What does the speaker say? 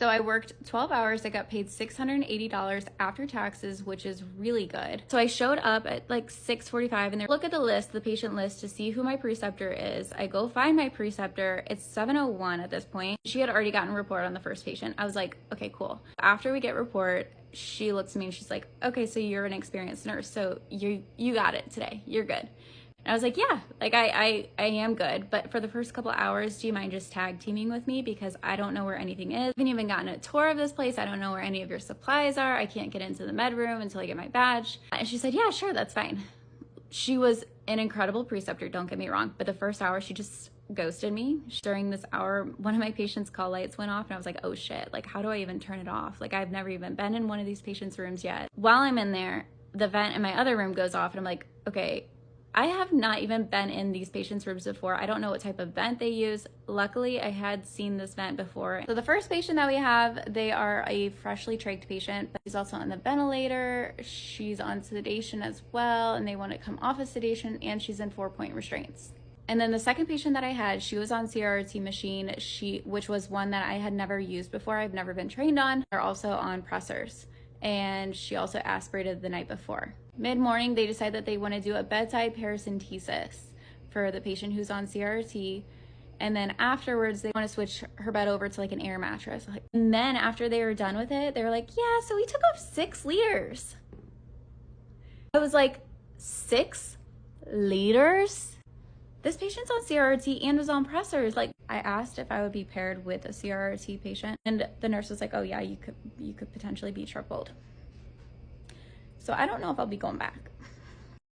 So I worked 12 hours. I got paid $680 after taxes, which is really good. So I showed up at like 6:45 and they look at the list, the patient list, to see who my preceptor is. I go find my preceptor. It's 7:01 at this point. She had already gotten a report on the first patient. I was like, okay, cool. After we get report, she looks at me and she's like, okay, so you're an experienced nurse. So you got it today. You're good. And I was like, yeah, like I am good. But for the first couple hours, do you mind just tag teaming with me? Because I don't know where anything is. I haven't even gotten a tour of this place. I don't know where any of your supplies are. I can't get into the med room until I get my badge. And she said, yeah, sure, that's fine. She was an incredible preceptor, don't get me wrong. But the first hour, she just ghosted me. During this hour, one of my patients' call lights went off and I was like, oh shit, like how do I even turn it off? Like I've never even been in one of these patients' rooms yet. While I'm in there, the vent in my other room goes off and I'm like, okay, I have not even been in these patients' rooms before. I don't know what type of vent they use. Luckily, I had seen this vent before. So the first patient that we have, they are a freshly trached patient, but she's also on the ventilator. She's on sedation as well, and they want to come off of sedation, and she's in 4-point restraints. And then the second patient that I had, she was on CRRT machine, which was one that I had never used before. I've never been trained on. They're also on pressors. And she also aspirated the night before. Mid-morning, they decide that they want to do a bedside paracentesis for the patient who's on CRRT. And then afterwards, they want to switch her bed over to like an air mattress. And then after they were done with it, they were like, yeah, so we took off 6 liters. I was like, 6 liters? This patient's on CRRT and was on pressors. Like, I asked if I would be paired with a CRRT patient, and the nurse was like, oh yeah, you could potentially be tripled. So I don't know if I'll be going back.